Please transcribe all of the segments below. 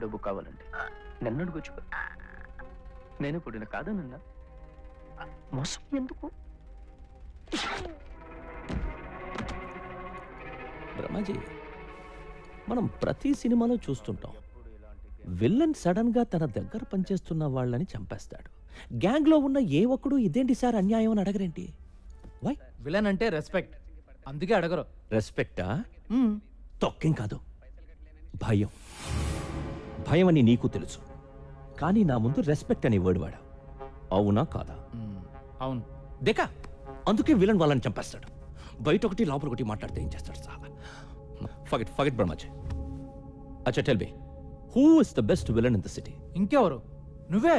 డబ్బు కావాలంటే నన్ను అడుగుచ్చుకో. నేను ఇప్పుడు నేను కాదనన్నా. మోసం ఎందుకు? బ్రహ్మాజీ, మనం ప్రతి సినిమాలో చూస్తుంటాం, విల్లన్ సడన్ గా తన దగ్గర పనిచేస్తున్న వాళ్ళని చంపేస్తాడు. గ్యాంగ్ లో ఉన్న ఏ ఒక్కడు ఇదేంటి సార్ అన్యాయం అని అడగరేంటి? వై? విలన్ అంటే రెస్పెక్ట్, అందుకే అడగరు. రెస్పెక్టా? తొక్కేం కాదు, భయం. భయం అని నీకు తెలుసు, కానీ నా ముందు రెస్పెక్ట్ అనే వర్డ్ వాడా. అవునా కాదా? అవును. దేకా, అందుకే విలన్ వాళ్ళని చంపేస్తాడు. బయట ఒకటి లోపల ఒకటి మాట్లాడితే ఏం చేస్తాడు సార్? ఫర్గెట్ బ్రహ్మాజీ. అచ్చా tell me, who is the best villain in the city? ఇంకెవరు? నువ్వే.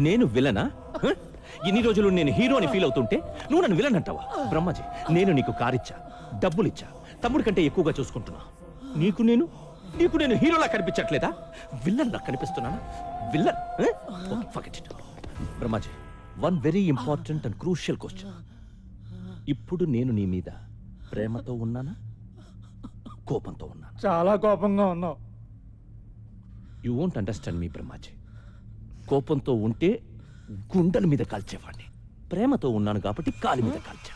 నేను విలనా? ఇన్ని రోజులు నేను హీరో అని ఫీల్ అవుతుంటే నువ్వు నన్ను విలన్ అంటావా? బ్రహ్మాజీ, నేను నీకు కారిచ్చా, డబ్బులిచ్చా, తమ్ముడి కంటే ఎక్కువగా చూసుకుంటున్నా. నీకు నేను హీరోలా కనిపించట్లేదా? విల్లన్ లా కనిపిస్తున్నానా? Villain? Forget it. Brahmaji, one very important and crucial question. ఇప్పుడు నేను నీ మీద ప్రేమతో ఉన్నానా, కోపంతో ఉన్నానా? చాలా కోపంగా ఉన్నావు. యూ వోంట్ అండర్స్టాండ్ మీ బ్రహ్మాజీ. కోపంతో ఉంటే గుండెల మీద కాల్చేవాడిని, ప్రేమతో ఉన్నాను కాబట్టి కాలి మీద కాల్చా.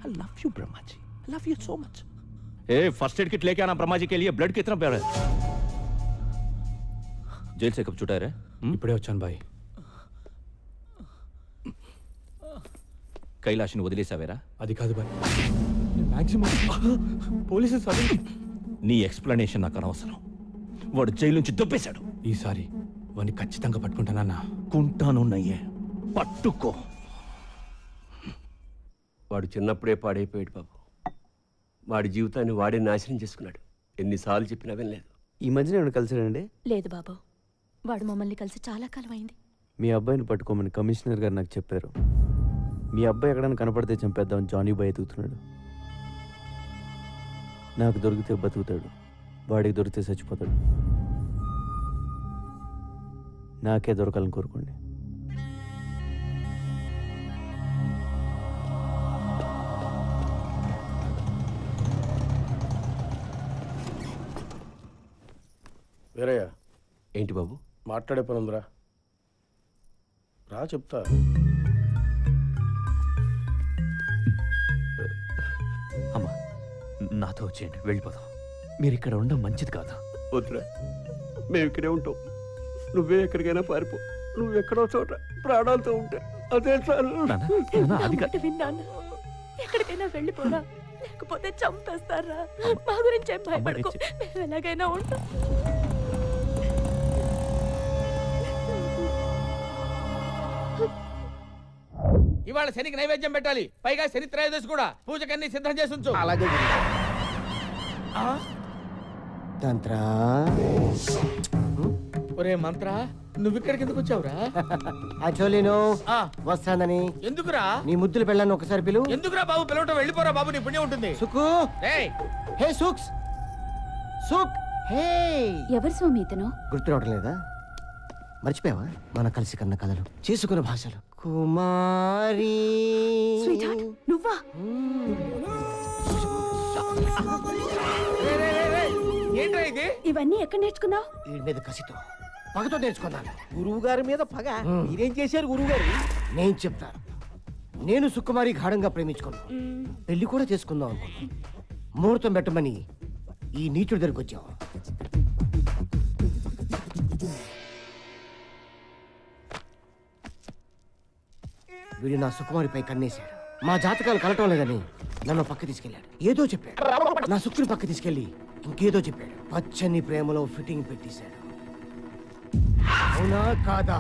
I love you Brahmaji, I love you so much. First aid kit लेके आना ब्रह्माजी के लिए. ब्लड कितना प्यारा है. जेल से कब छुटा है? ఇప్పుడే వచ్చాను బాయ్. కైలాష్ని వదిలేసావేరా? అది కాదు బాయ్, మాక్సిమం పోలీసు సడన్. నీ ఎక్స్ప్లెనేషన్ నాకు అనవసరం. వాడు జైలు నుంచి దొబ్బేశాడు. ఈసారి వాడిని ఖచ్చితంగా పట్టుకుంటానన్నా. కుంటానున్నయ్యే, పట్టుకో. వాడు చిన్నప్పుడే పాడైపోయాడు బాబు. వాడి జీవితాన్ని వాడే నాశనం చేసుకున్నాడు. ఎన్నిసార్లు చెప్పినా వినలేదు. ఈ మధ్యన ఏమైనా కలిసాడండి? లేదు బాబు, వాడు మమ్మల్ని కలిసి చాలా కాలం అయింది. మీ అబ్బాయిని పట్టుకోమని కమిషనర్ గారు నాకు చెప్పారు. మీ అబ్బాయి ఎక్కడైనా కనపడితే చంపేద్దామని జానీ బాయ్ ఎదుగుతున్నాడు. నాకు దొరికితే బతుకుతాడు, వాడికి దొరికితే చచ్చిపోతాడు. నాకే దొరకాలని కోరుకోండి. వేరయ్యా. ఏంటి బాబు? మాట్లాడే పని ఉందిరా, రా చెప్తా. అమ్మా, నాతో వచ్చేయండి, వెళ్ళిపోదాం. మీరు ఇక్కడ ఉండడం మంచిది కాదు. వద్దురా, మేము ఇక్కడే ఉంటాం. నువ్వే ఎక్కడికైనా పారిపో. నువ్వు ఎక్కడో చోట ప్రాణాలతో ఉంటే అదే చాలు. విన్నాను, ఎక్కడికైనా వెళ్ళిపోరా, లేకపోతే చంపేస్తారా. మా గురించి ఏం భయపడకు, మేము ఎలాగైనా ఉంటాం. ఇవాళ శనికి నైవేద్యం పెట్టాలి, పైగా శని త్రయోదశి కూడా. పూజకన్నీ సిద్ధం చేసి ఉంచు. అలాగే తంత్రా. ఒరే మంత్ర, నువ్వు ఇక్కడికి ఎందుకు వచ్చావురా? యాక్చువల్లీ వస్తానని. ఎందుకురా? నీ ముద్దులు పెళ్ళాను ఒకసారి పిలు. ఎందుకురా బాబు పిలవటం? వెళ్ళిపోరా బాబు, నీ పుణ్యం ఉంటుంది. సుకు, ఏయ్ హే సుక్స్, సుక్, హే. ఎవరు స్వామి ఇతను? గుర్తు రావడం లేదా? మర్చిపోయావా? మన కలిసి కన్న కథలు, చేసుకున్న భాషలు. కుమారి. స్వీట్ హార్ట్, నువ్వా? ఏంట్రా ఇది? ఇవన్నీ ఎక్కడ నేర్చుకున్నావు? వీడి మీద కసితో, పగతో నేర్చుకున్నాను. గురువు గారి మీద పగ? మీరేం చేశారు గురువు గారు? నేను చెప్తాను. నేను సుకుమారి గాఢంగా ప్రేమించుకున్నాను, పెళ్లి కూడా చేసుకుందాం అనుకున్నాను. ముహూర్తం పెట్టమని ఈ నీచుడి దగ్గరికి వచ్చావు. వీడు నా సుకుమారిపై కన్నేశాడు. మా జాతకాలు కలటం లేదని నన్ను పక్క తీసుకెళ్ళాడు. ఏదో చెప్పాడు. నా సుక్కుని పక్క తీసుకెళ్లి ఇంకేదో చెప్పాడు. పచ్చని ప్రేమలో ఫిట్టింగ్ పెట్టేశాడు. అవునా కాదా?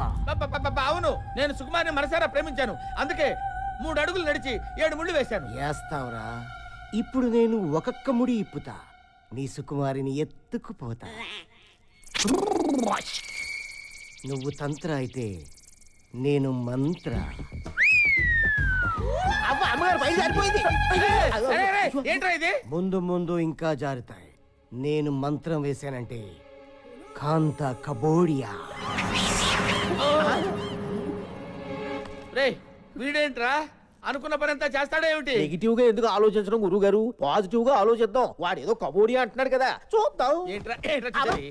అవును, నేను సుకుమారిని మనసారా ప్రేమించాను. అందుకే 3 అడుగులు నడిచి 7 ముళ్ళు వేశాను. వేస్తావురా? ఇప్పుడు నేను ఒక్కొక్క ముడి ఇప్పుతా, నీ సుకుమారిని ఎత్తుకుపోతా. నువ్వు తంత్ర అయితే నేను మంత్ర. అమ్మగారు బయలుదేరిపోయింది. ఏంట్రా ఇది? ముందు ముందు ఇంకా జారుతాయి. నేను మంత్రం వేశానంటే కాంత కబోడియా. రే వీడేంట్రా అనుకున్న పని అంతా చేస్తాడా ఏమిటి? నెగిటివ్ గా ఎందుకు ఆలోచించడం గురువు గారు, పాజిటివ్ గా ఆలోచిద్దాం. వాడు ఏదో కబోడి అంటున్నాడు కదా, చూద్దాం. ఏంట్రా చూసేది?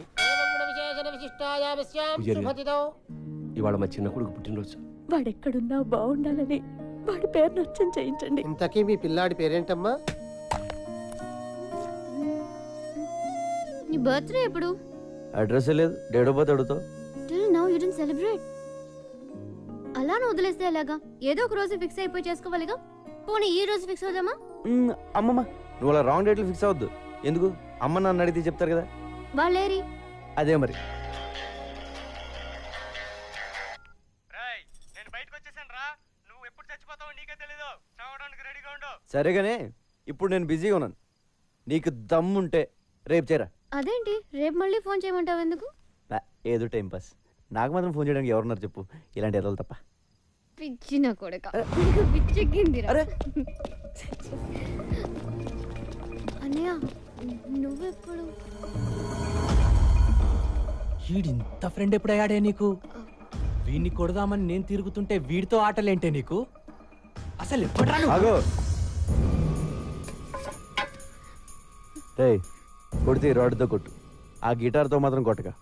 ఇవాళ మా చిన్న కొడుకు పుట్టినరోజు. వాడెక్కడున్నా బాగుండాలని వాడి పేరు నచ్చం చేయించండి. ఇంతకీ మీ పిల్లాడి పేరేంటమ్మా? నీ బర్త్డే ఎప్పుడు? అడ్రస్ లేదు, డేట్ ఆఫ్ బర్త్ అడుగుతావు. Till now you didn't celebrate. అలానే వదిలేస్తే ఎలాగా? ఏదో ఒక రోజు ఫిక్స్ అయిపోయి చేసుకోవాలిగా. పోనీ ఈ రోజు ఫిక్స్ అవుదామా? అమ్మమ్మ, నువ్వు అలా రాంగ్ డేట్లు ఫిక్స్ అవద్దు. ఎందుకు? అమ్మ నన్ను అడిగితే చెప్తారు కదా. వాళ్ళేరి అదే మరి. సరేగానే, ఇప్పుడు నేను బిజీగా ఉన్నాను. నీకు దమ్ముంటే రేపు చేరా. అదేంటి రేపు మళ్ళీ ఫోన్ చేయమంటావు ఎందుకు? ఏదో టైం పాస్. నాకు మాత్రం ఫోన్ చేయడానికి ఎవరున్నారు చెప్పు, ఇలాంటి ఎదలు తప్ప. పిచ్చిన కొడక, నీకు పిచ్చెక్కిందిరా. అన్నయ్య నువ్వెప్పుడు? వీడింత ఫ్రెండ్ ఎప్పుడయ్యాడే నీకు? వీడిని కొడదామని నేను తిరుగుతుంటే వీడితో ఆటలేంటే నీకు? అసలు ఎప్పుడా? ఆగో రేయ్, కొడితే రాడ్తో కొట్టు, ఆ గిటార్తో మాత్రం కొట్టగా.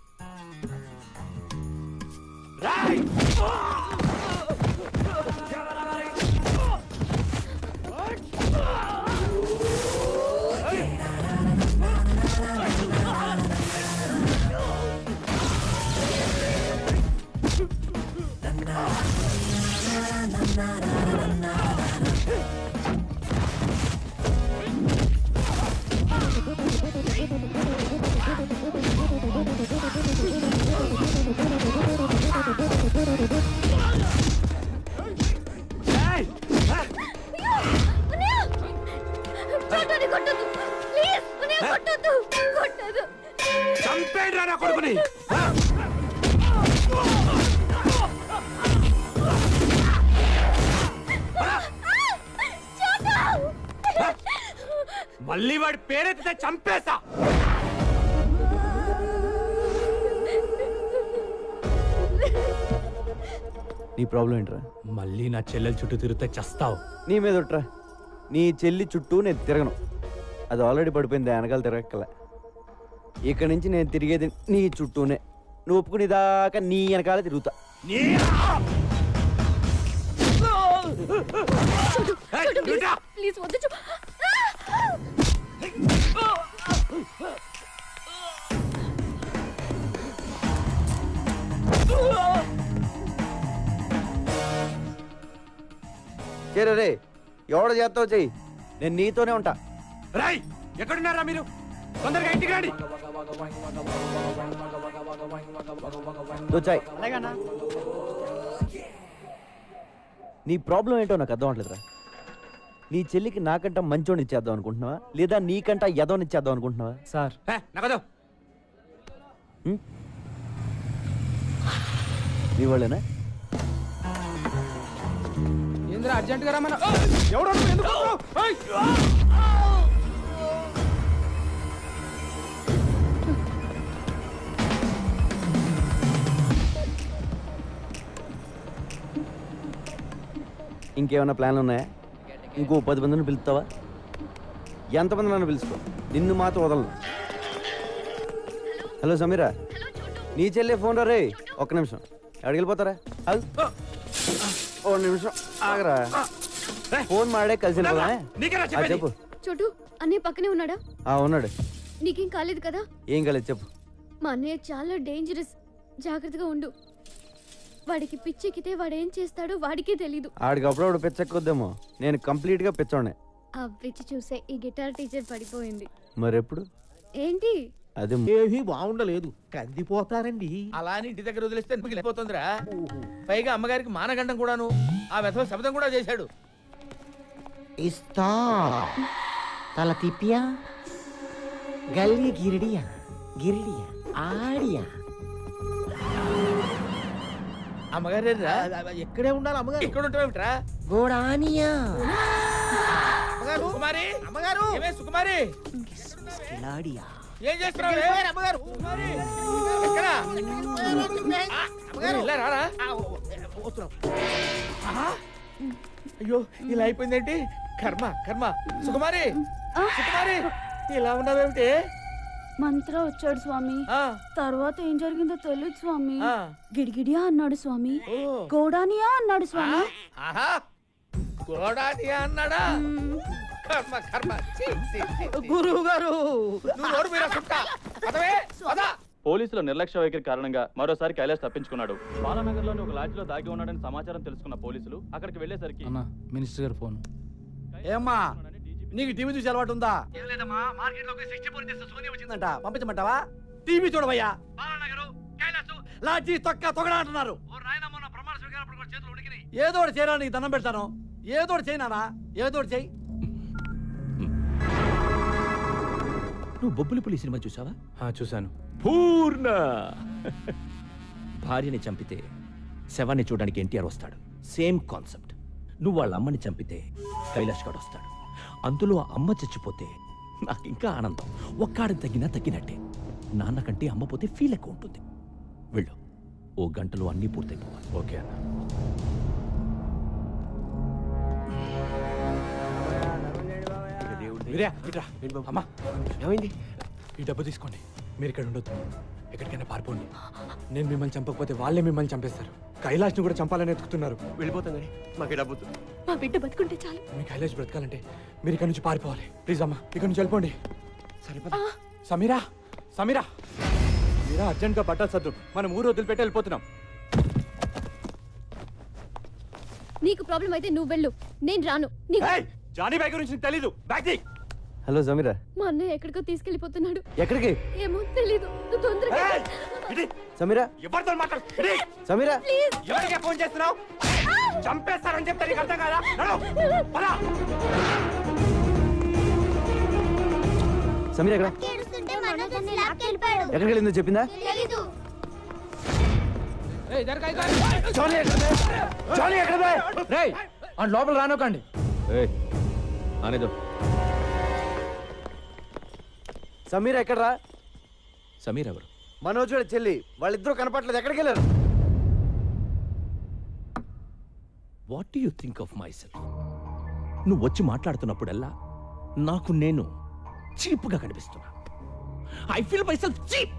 మళ్ళీ వాడి పేరెత్తితే చంపేస్తా. నీ ప్రాబ్లం ఏంట్రా? మళ్ళీ నా చెల్లెల చుట్టూ తిరిగితే చస్తావు. నీ మీద ఒట్రా. నీ చెల్లి చుట్టూ నేను తిరగను, అది ఆల్రెడీ పడిపోయింది, వెనకాల తిరగక్కల. ఇక్కడి నుంచి నేను తిరిగేది నీ చుట్టూనే. నువ్వు ఒప్పుకునేదాకా నీ వెనకాల తిరుగుతా. ప్లీజ్ వద్దు. చేరే రే, ఎవడ చేస్తావు చెయ్యి, నేను నీతోనే ఉంటా. రై, ఎక్కడున్నారా మీరు? తొందరగా ఇంటికి రండి. దోచాయ్. నీ ప్రాబ్లం ఏంటో నాకు అర్థం అవట్లేదురా. నీ చెల్లికి నాకంట మంచోని ఇచ్చేద్దాం అనుకుంటున్నావా, లేదా నీకంట ఎదోని ఇచ్చేద్దాం అనుకుంటున్నావా? సార్ నాకదో నీ వాళ్ళేనా? ఏంద్రా అర్జెంట్ గా రమ్మన్నా? ఎవడో ఎందుకు? ఇంకేమైనా ప్లాన్లు ఉన్నాయా? ఇంకో 10 మందిని పిలుస్తావా? ఎంతమంది నన్ను పిలుచుకో, నిన్ను మాత్రం వదలను. హలో సమీరా, నీ చెల్లె ఫోన్ రా. రే ఒక్క నిమిషం, ఎక్కడికి వెళ్ళిపోతారా? ఓ నిమిషం ఆగరా, ఫోన్ మాడే కలిసి చెప్పు. చోటు అన్నయ్య పక్కనే ఉన్నాడా? ఉన్నాడు. నీకేం కాలేదు కదా? ఏం కాలేదు చెప్పు. మా అన్నయ్య చాలా డేంజరస్, జాగ్రత్తగా ఉండు. వాడికి పిచ్చెక్కితే వాడేం చేస్తాడో వాడికే తెలీదు. ఆడికి అప్పుడప్పుడు పిచ్చెక్కొద్దేమో, నేను కంప్లీట్ గా పిచ్చోనే. ఆ పిచ్చి చూసే ఈ గిటార్ టీచర్ పడిపోయింది. మరెప్పుడు? ఏంటి అది ఏమీ బాగుండలేదు, కందిపోతారండి. అలా అని ఇంటి దగ్గర వదిలేస్తే మిగిలిపోతుందిరా. పైగా అమ్మగారికి మానగండం కూడాను. ఆ వెధవ శబ్దం కూడా చేశాడు. ఇస్తా తల తిప్పియా, గల్లి గిరిడియా, గిరిడియా ఆడియా. అమ్మగారు ఎక్కడే ఉండాలి అమ్మగారు? ఇక్కడ ఉంటావేమిట్రా? గోడానియా. సుకుమారి, అమ్మగారు, ఏమే సుకుమారి, కిలాడియా. ఏం చేస్తున్నావు? అమ్మగారు, ఎక్కడా? ఇలా రారా. అయ్యో ఇలా అయిపోయిందేంటి? కర్మ కర్మ. సుకుమారి సుకుమారి ఇలా ఉన్నావేమిటి? మంత్ర వచ్చాడు స్వామి. ఆ, తర్వాత ఏం జరిగిందో తెలియదు స్వామి. ఆ. గిడిగిడియా అన్నాడు స్వామి. ఓ. గోడానియా అన్నాడు స్వామి. ఆహా గోడానియా అన్నాడా? కర్మ కర్మ. ఛీ, ఛీ, ఛీ, ఛీ. గురువు గారు నువ్వు నోరు మీరా సుట్ట. పదవే పద. పోలీసుల నిర్లక్ష్య వైఖరి కారణంగా మరోసారి కైలాష్ తప్పించుకున్నాడు. బాలానగర్లోని ఒక లాడ్జిలో దాగి ఉన్నాడని సమాచారం తెలుసుకున్న పోలీసులు అక్కడికి వెళ్లేసరికి మినిస్టర్ గారు ఫోన్. ఏమ్మా నీకు టీవీ చూసి అలవాటు ఉందా? లేదమ్మా, మార్కెట్లోకి 64 చేస్తే సోనీ వచ్చిందంట, పంపించమంటావా? టీవీ చూడవయ్యా. బాలానగరు, కైలాసు, లాడ్జి, తొక్క తొగడ అంటున్నారు. ఏదో ఒకటి చేయరా, నీకు దండం పెడతాను. ఏదో ఒకటి చేయనా, ఏదో ఒకటి చేయి. నువ్వు బొబ్బులిపులి సినిమా చూసావా? చూశాను. పూర్ణ భార్యని చంపితే శవాన్ని చూడడానికి ఎన్టీఆర్ వస్తాడు. Same concept. నువ్వు వాళ్ళ అమ్మని చంపితే కైలాష్ గాడు వస్తాడు. అందులో అమ్మ చచ్చిపోతే నాకు ఇంకా ఆనందం. ఒక్కాడని తగ్గినట్టే. నాన్న కంటే అమ్మ పోతే ఫీల్ ఎక్కువ ఉంటుంది. వెళ్ళు, ఓ గంటలో అన్నీ పూర్తయిపోవాలి. ఓకే అన్న. అమ్మా ఏమైంది? ఈ డబ్బు తీసుకోండి. మీరు ఇక్కడ ఉండొద్దు, ఎక్కడికైనా పారిపోండి. నేను మిమ్మల్ని చంపకపోతే వాళ్ళే మిమ్మల్ని చంపేస్తారు. కైలాష్ని కూడా చంపాలని ఎత్తుకుతున్నారు. వెళ్ళిపోతాం కానీ మాకు డబ్బు. మా బిడ్డ బతుకుంటే చాలు. మీ కైలాష్ బ్రతకాలంటే మీరు ఇక్కడ నుంచి పారిపోవాలి. ప్లీజ్ అమ్మా, ఇక్కడ నుంచి వెళ్ళిపోండి. సరిపోతా. సమీరా సమీరా సమీరా, అర్జెంట్గా బట్టలు సర్దు. మనం ఊరు వదిలిపెట్టి వెళ్ళిపోతున్నాం. నీకు ప్రాబ్లం అయితే నువ్వు వెళ్ళు, నేను రాను. జానీ బాయ్ గురించి నీకు తెలీదు. బ్యాగ్ తీ. హలో సమీరా. మా అన్నయ్య ఎక్కడికో తీసుకెళ్లిపోతున్నాడు. ఎక్కడికి? ఏమో తెలీదు. నువ్వు తొందరగా సమీరా. ఎవరితో మాట్లాడు? సమీరా. ఎవరికే ఫోన్ చేస్తున్నావు? చంపేస్తారని చెప్తే నీకు అర్థం కాదా? సమీరా ఎక్కడ? ఎక్కడికి వెళ్ళిందో చెప్పిందా? లోపల రానోకండి. అనేదో సమీరా ఎక్కడరా? సమీర్ ఎవరు? మనోజ్ గారి చెల్లి. వాళ్ళిద్దరూ కనపట్లేదు. ఎక్కడికి వెళ్ళారు? What do you think of my self? నువ్వు వచ్చి మాట్లాడుతున్నప్పుడల్లా నాకు నేను చీప్గా కనిపిస్తున్నా. I feel my self cheap.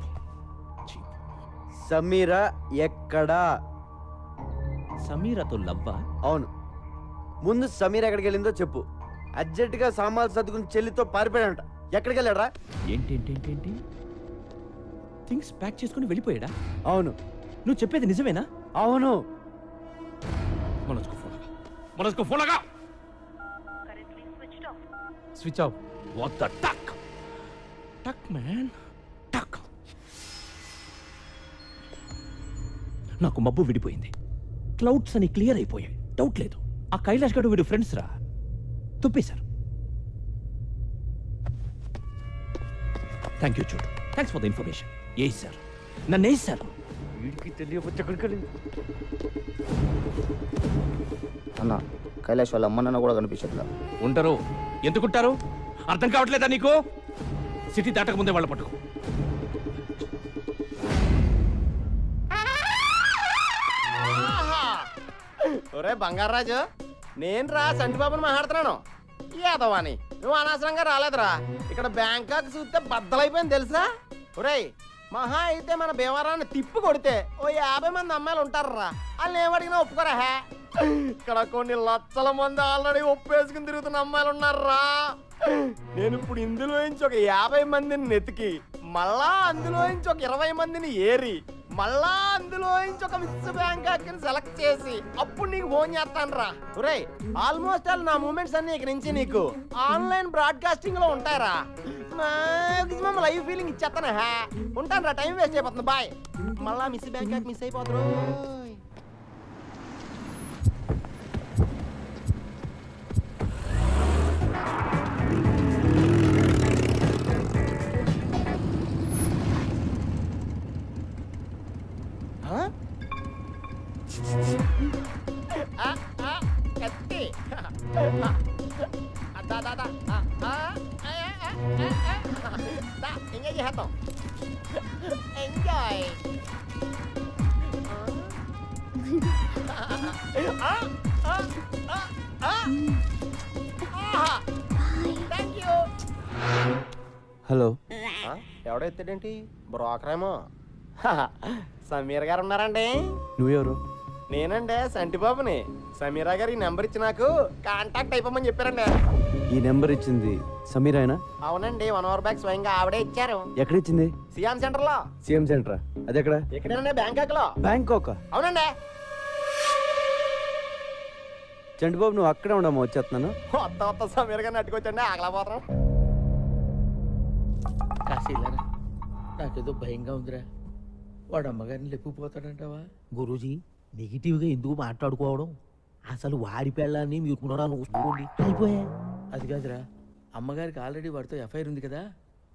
Sameera ఎక్కడా? సమీరాతో లవ్వా? అవును. ముందు సమీరా ఎక్కడికి వెళ్ళిందో చెప్పు. అర్జెంటుగా సామాన్లు సర్దుకుని చెల్లితో పారిపోయాడంట. ఎక్కడికి వెళ్ళాడా? ఏంటి థింగ్స్ ప్యాక్ చేసుకుని వెళ్ళిపోయాడా? అవును. నువ్వు చెప్పేది నిజమేనా? అవును. మనస్కు ఫోన్ లగా. Switch off. What the tuck man, tuck. నాకు మబ్బు విడిపోయింది. క్లౌడ్స్ అని క్లియర్ అయిపోయాయి. డౌట్ లేదు, ఆ కైలాష్ గడు వీడు ఫ్రెండ్స్ రా. తుప్పేశారు. థ్యాంక్ యూ చూడు. Thanks for the information. A sir నన్ను వేసారు. వీడికి తెలియవచ్చు ఎక్కడికి వెళ్ళింది. అన్న కైలాష్ వాళ్ళ అమ్మ నాన్న కూడా కనిపించట్లా. ఉంటారు. ఎందుకుంటారు? అర్థం కావట్లేదా నీకు? సిటీ దాటక ముందే వాళ్ళ పట్టుకు. ఒరే బంగారాజు, నేను రా సంటిబాబుని మాట్లాడుతున్నాను. ఏదవాని నువ్వు అనవసరంగా రాలేదురా. ఇక్కడ బ్యాంకాక్ చూస్తే బద్దలైపోయింది తెలుసా? ఒరేయ్, మహా అయితే మన భీమవరాన్ని తిప్పి కొడితే ఓ 50 మంది అమ్మాయిలు ఉంటారా. వాళ్ళు ఏమడిగినా ఒప్పుకోరా. ఇక్కడ కొన్ని లక్షల మంది ఆల్రెడీ ఒప్పేసుకుని తిరుగుతున్న అమ్మాయిలు ఉన్నారా. నేను ఇప్పుడు ఇందులో నుంచి ఒక 50 మందిని నెతికి, మళ్ళా అందులో నుంచి ఒక 20 మందిని ఏరి, మళ్ళా అందులో నుంచి ఒక మిస్ బ్యాంకాక్ సెలెక్ట్ చేసి అప్పుడు నీకు ఫోన్ చేస్తాను రా. ఒరే, ఆల్మోస్ట్ ఆల్ నా మూమెంట్స్ అన్ని ఇక నుంచి నీకు ఆన్లైన్ బ్రాడ్కాస్టింగ్ లో ఉంటారా. మాక్సిమం లైవ్ ఫీలింగ్ ఇచ్చేస్తాను. ఉంటాను రా, టైం వేస్ట్ అయిపోతుంది. బాయ్. మళ్ళా మిస్ బ్యాంకాక్ మిస్ అయిపోతారు. కత్తి ఎంజాయ్ చేస్తాం. ఎంజాయ్. హలో. ఎవడో ఎత్తాడేంటి? బ్రోకర్ ఏమో. సమీర్ గారు ఉన్నారండి? నువ్వెవరు? నేనండి సంటిబాబుని. సమీరా గారు ఈ నెంబర్ ఇచ్చి నాకు కాంటాక్ట్ అయిపోమని చెప్పారండి. ఈ నెంబర్ ఇచ్చింది సమీరాయనా? అవునండి, 1 అవర్ బ్యాక్ స్వయంగా ఆవిడే ఇచ్చారు. ఎక్కడ ఇచ్చింది? సియాం సెంటర్ లో. సీఎం సెంటరా? అది ఎక్కడ? ఎక్కడేనండి? బ్యాంకాక్ లో. బ్యాంకాక్? అవునండి. చంటిబాబు నువ్వు అక్కడే ఉండమ్మా, వచ్చేస్తున్నాను. కొత్త సమీర్ గారిని అట్టుకొచ్చండి, ఆగలేకపోతాం. కాశీలారా, నాకేదో భయంగా ఉందిరా. వాడు అమ్మగారిని లేపుకుపోతాడంటావా? గురూజీ నెగిటివ్గా ఎందుకు మాట్లాడుకోవడం? అసలు వాడి పెళ్ళాన్ని మీరు చూసుకోండి అయిపోయా. అది కాదురా, అమ్మగారికి ఆల్రెడీ వాడితో ఎఫ్ఐఆర్ ఉంది కదా,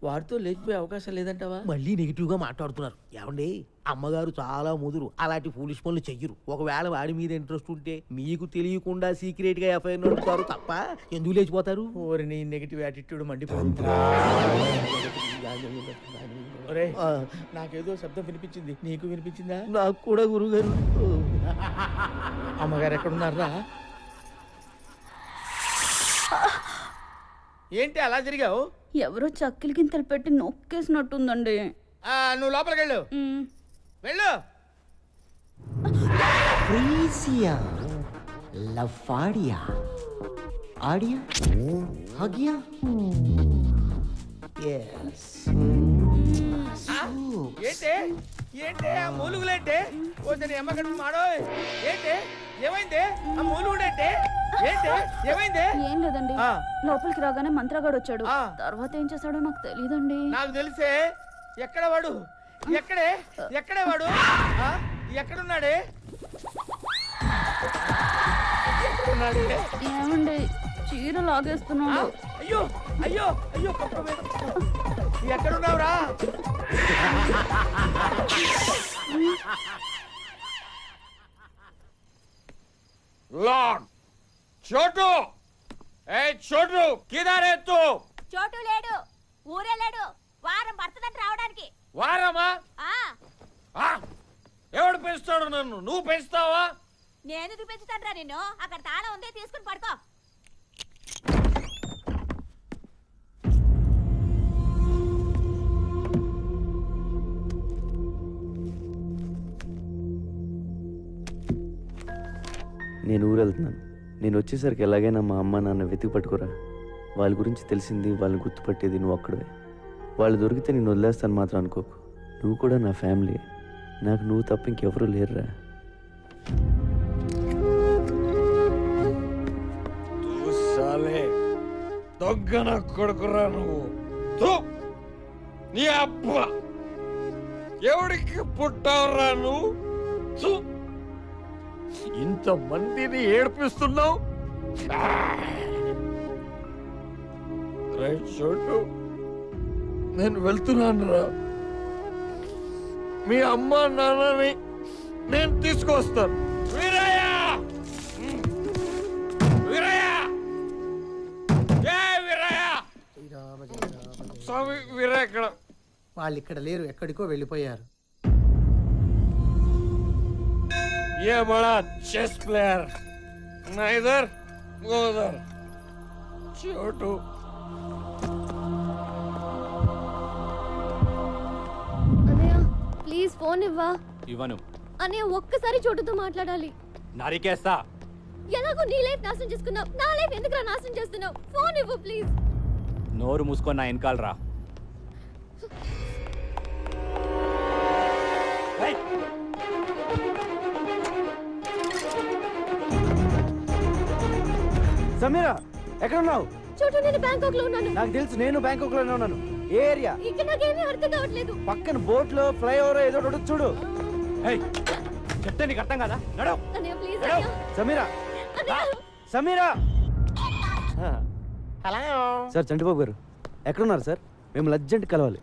వాడితో లేచిపోయే అవకాశం లేదంటావా? మళ్ళీ నెగిటివ్ గా మాట్లాడుతున్నారు. ఏమండి, అమ్మగారు చాలా ముదురు, అలాంటి ఫూలిష్ పనులు చెయ్యరు. ఒకవేళ వాడి మీద ఇంట్రెస్ట్ ఉంటే మీకు తెలియకుండా సీక్రెట్ గా ఎఫ్ఐఆర్ నడుపుతారు తప్ప ఎందుకు లేచిపోతారు? ఓరిని నెగిటివ్ యాటిట్యూడ్ మండిపోతుంది. ఒరేయ్, నాకేదో శబ్దం వినిపించింది, నీకు వినిపించిందా? నాకు కూడా గురుగారు. అమ్మగారు ఎక్కడున్నారా? ఏంటి అలా జరిగావు? ఎవరో చక్కెల గింతలు పెట్టి నొక్కేసినట్టుందండి. నువ్వు లోపలికి వెళ్ళు. వెళ్ళు. లఫాడియా ఆడియా హగియా ఏంటి ఏంటి ఆ మూలుగులేంటి? కొంచెం అమ్మగడ్డ మాడో. ఏంటి ఏమైంది? ఆ మూలుగుడేంటి? ఏంటి ఏమైంది? ఏం లేదండి, లోపలికి రాగానే మంత్రగాడు వచ్చాడు. తర్వాత ఏం చేశాడో నాకు తెలియదండి. నాకు తెలిసే. ఎక్కడ వాడు? ఎక్కడే వాడు? ఎక్కడున్నాడే? ఏమండి, చీర లాగేస్తున్నాడు. అయ్యో అయ్యో అయ్యో, ఎక్కడున్నావురా? लॉर्ड छोटू ए छोटू किधर है तू? చోటు లేడు, ఊరే లేడు. వారం పడుతుందంట రావడానికి. వారమా? ఎవడు పెంచుతాడు నన్ను? నువ్వు పెంచుతావా? నేను పెంచుతాను నిన్ను. అక్కడ తాళం ఉంది, తీసుకుని పడుకో. నేను ఊరు వెళ్తున్నాను. నేను వచ్చేసరికి ఎలాగైనా మా అమ్మ నాన్న వెతికి పట్టుకురా. వాళ్ళ గురించి తెలిసింది, వాళ్ళని గుర్తుపట్టేది నువ్వు ఒక్కడే. వాళ్ళు దొరికితే నేను వదిలేస్తాను మాత్రం అనుకోకు. నువ్వు కూడా నా ఫ్యామిలీ. నాకు నువ్వు తప్ప ఇంకెవరూ లేరురా. దొంగన కొడుకురా నువ్వు. నీ అబ్బా ఎవడికి పుట్టావురా నువ్వు? ఇంతమందిని ఏడ్పిస్తున్నావు. చోటు, నేను వెళ్తున్నాను రా. మీ అమ్మ నాన్నని నేను తీసుకొస్తాను. వీరయ్య! వీరయ్య! స్వామి వీరయ్య ఎక్కడ? వాళ్ళు ఇక్కడ లేరు, ఎక్కడికో వెళ్ళిపోయారు. ये बड़ा चेस प्लेयर ना इधर वो उधर. छोटू అన్నయ్య ప్లీజ్ ఫోన్ ఇవ్వా. ఇవ్వను. అన్నయ్య ఒక్కసారి చోటుతో మాట్లాడాలి. నరికేస్తా. ఎలాగో నీ లైఫ్ నాశనం చేసుకున్నావు, నా లైఫ్ ఎందుకు నాశనం చేస్తున్నావు? ఫోన్ ఇవ్వు ప్లీజ్. నోరు మూసుకొని నా వెనకాల రా. సమీరా ఎక్కడ ఉన్నావు? చోటు, నేను బ్యాంకాక్ లో ఉన్నాను. నాకు తెలుసు, నేను బ్యాంకాక్ లోనే ఉన్నాను. ఏ ఏరియా? ఇక్కడ నాకేమీ అర్థం కావట్లేదు. పక్కన బోట్ లో ఫ్లైఓవర్ ఏదో ఒకటి చూడు. చెప్తే నీకు అర్థం కదా? నడవు. అన్నయ్య ప్లీజ్ అన్నయ్య. సమీరా, అన్నయ్య. సమీరా. హలో సార్, చంటిబాబు గారు ఎక్కడున్నారు సార్? మేము అర్జెంట్ కలవాలి.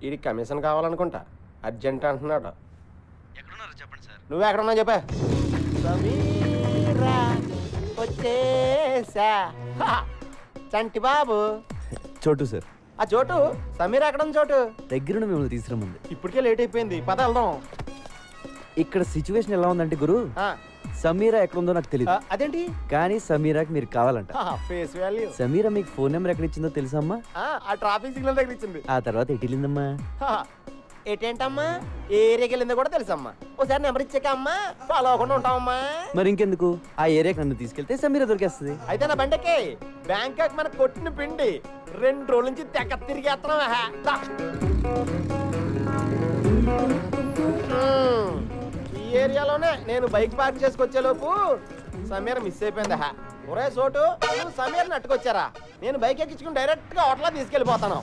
ఇది కమిషన్ కావాలనుకుంటా, అర్జెంట్ అంటున్నాడు. ఎక్కడున్నారు చెప్పండి సార్. నువ్వు ఎక్కడున్నావు చెప్పా. సమీరా వచ్చేసా. చంటి బాబు. చోటు సార్. ఆ చోటు, సమీరా ఎక్కడ ఉంది? చోటు దగ్గరుండి మిమ్మల్ని తీసుకురమ్మంది. ఇప్పటికే లేట్ అయిపోయింది, పద వెళ్దాం. ఇక్కడ సిచ్యువేషన్ ఎలా ఉందంటే గురు, సమీరా ఎక్కడుందో నాకు తెలియదు. అదేంటి? కానీ సమీరాకి మీరు కావాలంట. Face value. సమీరా మీకు ఫోన్ నెంబర్ ఎక్కడ ఇచ్చిందో తెలుసా అమ్మా? ఆ ట్రాఫిక్ సిగ్నల్ దగ్గర ఇచ్చింది. ఆ తర్వాత ఎటు వెళ్ళిందమ్మా? ఏంటమ్మా ఏ ఏరియాకి వెళ్ళిందో కూడా తెలుసమ్మా. ఒకసారి నెంబర్ ఇచ్చాక అమ్మా ఫాలో అవ్వకుండా ఉంటామమ్మా. మరి ఇంకెందుకు, ఆ ఏరియాకి నన్ను తీసుకెళ్తే సమీరా దొరికేస్తుంది. అయితే నా బండకే బ్యాంకాక్ మన కొట్టిన పిండి 2 రోజుల నుంచి తెగ తిరిగేస్తున్నావా? ఈ ఏరియాలోనే నేను బైక్ పార్క్ చేసుకొచ్చేలోపు సమీర మిస్ అయిపోయిందా? ఒరే చోటు, నువ్వు సమీరని అట్టుకొచ్చారా? నేను బైక్ ఎక్కించుకుని డైరెక్ట్ గా హోటల్లో తీసుకెళ్ళిపోతాను.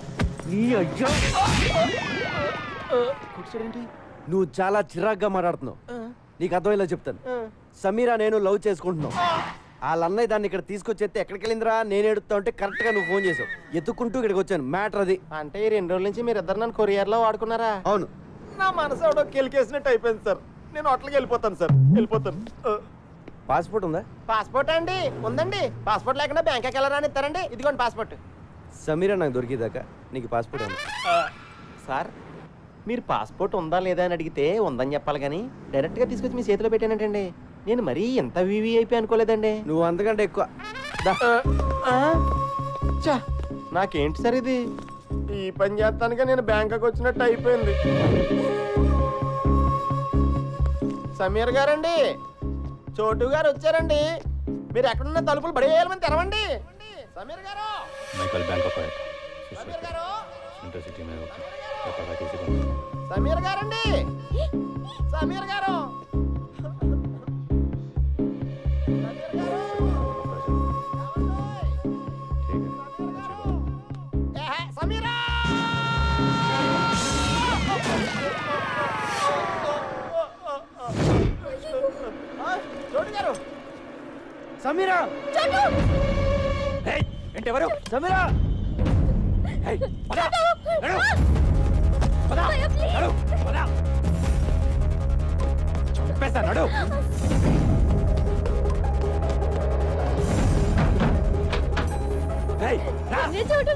నువ్వు చాలా చిరాగ్గా మాట్లాడుతున్నావు. నీకు అర్థమయ్యేలా చెప్తాను. సమీరా నేను లవ్ చేసుకుంటున్నావు. వాళ్ళ అన్నయ్య దాన్ని ఇక్కడ తీసుకొచ్చేస్తే ఎక్కడికి వెళ్ళిందిరా నేను ఎడుతా ఉంటే కరెక్ట్ గా నువ్వు ఫోన్ చేసావు. ఎత్తుకుంటూ ఇక్కడికి వచ్చాను. మ్యాటర్ అది. అంటే ఈ 2 రోజుల నుంచి మీరు ఇద్దరు నన్ను కొరియర్ లో వాడుకున్నారా? అవును. నా మనసు ఎవడో కెలికేసినట్టు అయిపోయింది సార్. నేను హోటల్కి వెళ్ళిపోతాను సార్, వెళ్ళిపోతాను. పాస్పోర్ట్ ఉందా? పాస్పోర్ట్ అండి ఉందండి. పాస్పోర్ట్ లేకుండా బ్యాంకాక్ ఎలా రానిస్తారండి? ఇదిగోండి పాస్పోర్ట్. సమీరా నాకు దొరికేదాకా నీకు పాస్పోర్ట్ ఉంది. సార్ మీరు పాస్పోర్ట్ ఉందా లేదా అని అడిగితే ఉందని చెప్పాలి కానీ డైరెక్ట్గా తీసుకొచ్చి మీ చేతిలో పెట్టానంటండి. నేను మరీ ఎంత వివిఐపి అనుకోలేదండి. నువ్వు అంతకంటే ఎక్కువ. నాకేంటి సార్ ఇది? ఈ పని చేస్తానుగా నేను బ్యాంకాక్ వచ్చినట్టు అయిపోయింది. సమీర్ గారండి, చోటు గారు వచ్చారండి. మీరు ఎక్కడున్న తలుపులు బడేయాలని తెరవండి. సమీర్ గారు, సమీర్ గారు, సమీర్ గారండి, సమీర్ గారు, సమీరా, చోటు గారు, సమీరా, ఏంటి ఎవరు? సమీరా, చంపేస్తాడు.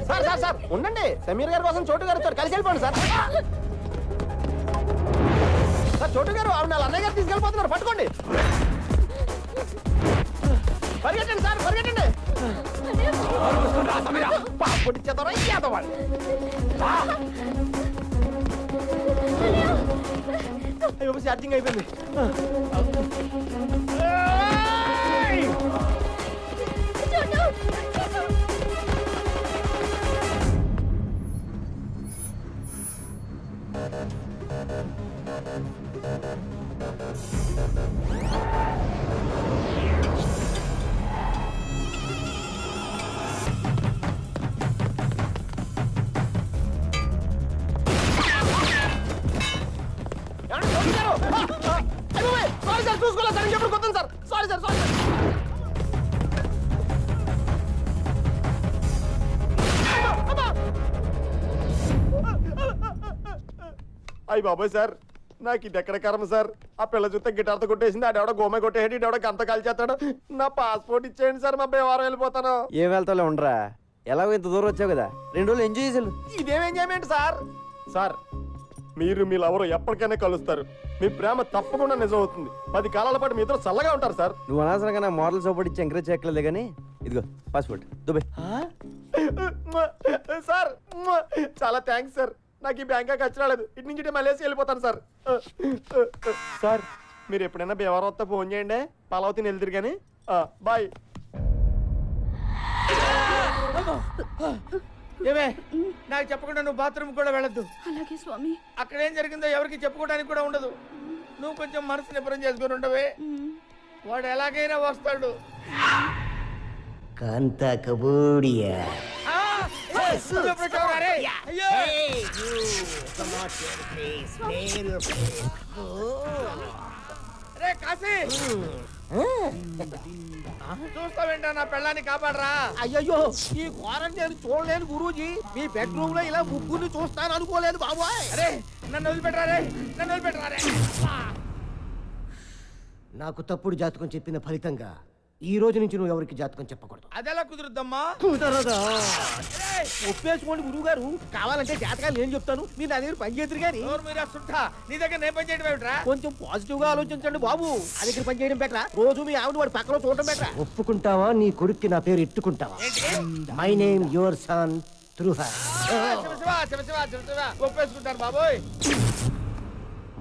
సార్ సార్ సార్ ఉండండి. సమీర్ గారి కోసం చోటు గారు వచ్చారు, కలిసి వెళ్ళిపోండి సార్. సార్ చోటు గారు ఆవిడ వాళ్ళ అన్నయ్య గారు తీసుకెళ్ళిపోతున్నారు, పట్టుకోండి. పరిగెట్టండి సార్, పరిగెట్టండి. పాస్పోర్ట్ ఇచ్చేద్దాం ఇచ్చేద్దాం. అయ్యో ఛార్జింగ్ అయిపోయింది. సారీ సార్, చూసుకోలేదు సార్, ఇంకెప్పుడు కొత్త sir. Sorry sir, sorry sir. అయ్యి బాబాయ్ సార్, నాకు ఇది ఎక్కడ కర్మ సార్. ఆ పిల్ల చూస్తే గిటార్తో కొట్టేసింది, ఆడెవడో గోమ కొట్టేసి ఇడెవడో గంత కాల్చేస్తాడు. నా పాస్పోర్ట్ ఇచ్చేయండి సార్, మా బేవారం వెళ్ళిపోతాను. ఏం వెళ్తాలో ఉండరా, ఎలాగో ఇంత దూరం వచ్చావు కదా, 2 రోజులు ఎంజాయ్ చేసాను. ఇదేం ఎంజాయ్మెంట్ సార్? సార్ మీరు మీ లవరు ఎప్పటికైనా కలుస్తారు. మీ ప్రేమ తప్పకుండా నిజం అవుతుంది. 10 కాలాల పాటు మీ ఇద్దరు చల్లగా ఉంటారు సార్. నువ్వు అనవసరంగా నా మోడల్ సపోర్ట్ ఇచ్చి ఎంకరేజ్ చేయట్లేదు కానీ ఇదిగో పాస్పోర్ట్ దుబాయ్. సార్ చాలా థ్యాంక్స్ సార్. నాకు ఈ బ్యాంకాక్ ఖర్చు రాలేదు. ఇటు నుంచి మలేసి వెళ్ళిపోతాను సార్. సార్ మీరు ఎప్పుడైనా బేవారం వస్తే ఫోన్ చేయండి, పలావతిని వెళ్తారు కానీ. బాయ్. ఏమే నాకు చెప్పకుండా నువ్వు బాత్రూమ్ కూడా వెళ్ళొద్దు. అలాగే స్వామి. అక్కడ ఏం జరిగిందో ఎవరికి చెప్పుకోవడానికి కూడా ఉండదు. నువ్వు కొంచెం మనసు నిపురం చేసుకుని ఉండవే. వాడు ఎలాగైనా వస్తాడు. కాంతా కబూడియా. రే కాశీ, చూస్తావేంటా నా పెళ్ళాన్ని కాపాడరా. అయ్యయ్యో, ఈ క్వారంటైన్ చూడలేను గురూజీ. మీ బెడ్రూమ్ లో ఇలా ముగ్గురిని చూస్తాను అనుకోలేదు బాబోయ్. అరే నన్ను వదిలిపెట్టరా రే, నన్ను వదిలిపెట్టరా రే. నాకు తప్పుడు జాతకం చెప్పిన ఫలితంగా ఈ రోజు నుంచి నువ్వు ఎవరికి జాతకం చెప్పకూడదు. అదెలా కుదురుద్దమ్మా? కుదరదా? ఒప్పేసుకోండి గురువు గారు. కావాలంటే జాతకాలు నేను చెప్తాను, మీరు నా దగ్గర పని చేద్దరు కానీ. నీ దగ్గర నేను పని చేయడం ఏమిట్రా? కొంచెం పాజిటివ్ గా ఆలోచించండి బాబు. నా దగ్గర పని చేయడం బెటరా, రోజు మీ ఆవిడ వాడి పక్కన చూడటం బెటరా. ఒప్పుకుంటావా నీ కొడుక్కి నా పేరు ఎట్టుకుంటావా? మై నేమ్ యువర్ సన్ త్రుహ. ఒప్పేసుకుంటాను బాబోయ్.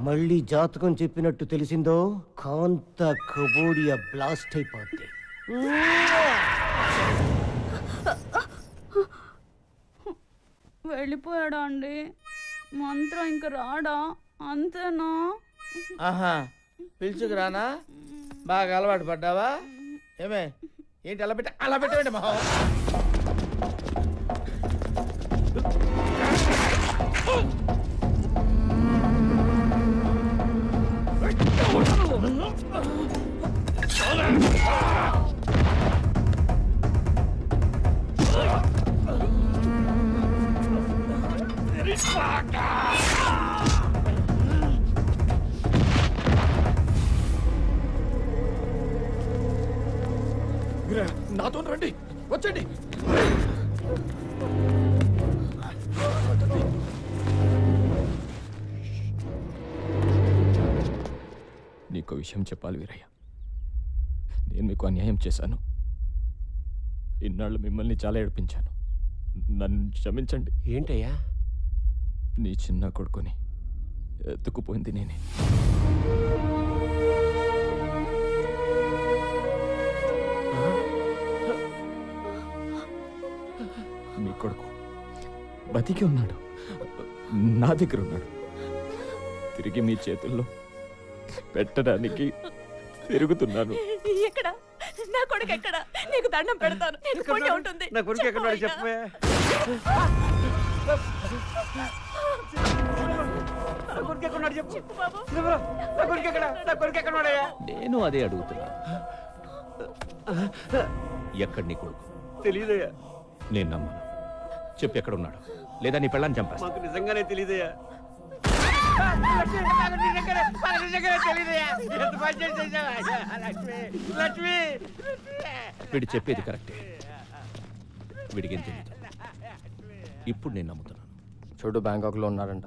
మళ్ళీ జాతకం చెప్పినట్టు తెలిసిందో కాంత కబోడియా బ్లాస్ట్ అయిపోద్ది. వెళ్ళిపోయాడా అండి? మంత్రం ఇంక రాడా? అంతేనా? ఆహా, పిలుచుకురానా? బాగా అలవాటు పడ్డావా? ఏమే ఏంటి అలా పెట్టేయండి మహా. నాతో రండి, వచ్చండి. నీకో విషయం చెప్పాలి వీరయ్య. నేను మీకు అన్యాయం చేశాను. ఇన్నాళ్ళు మిమ్మల్ని చాలా ఏడిపించాను. నన్ను క్షమించండి. ఏంటయ్యా? నీ చిన్న కొడుకుని ఎత్తుకుపోయింది నేనే. మీ కొడుకు బతికి ఉన్నాడు, నా దగ్గర ఉన్నాడు. తిరిగి మీ చేతుల్లో పెట్టడానికి తిరుగుతున్నాను. ఎక్కడ నా కొడుకు? ఎక్కడ? నీకు దండం పెడతాను. నీకు పుణ్యం ఉంటుంది. నా కొడుకు ఎక్కడ చెప్పే. నేను అదే అడుగుతున్నా. ఎక్కడ నీ కొడుకు? తెలీదయ్యా. నేను నమ్మను. చెప్పు ఎక్కడున్నాడు, లేదా నీ పెళ్ళాన్ని చంపేస్తా. మాకు నిజంగానే తెలీదయ్యా. వీడు చెప్పేది కరెక్టే. వీడికి ఏం తెలియదు. ఇప్పుడు నేను నమ్ముతున్నాను. చోటు బ్యాంకాక్లో ఉన్నాడంట.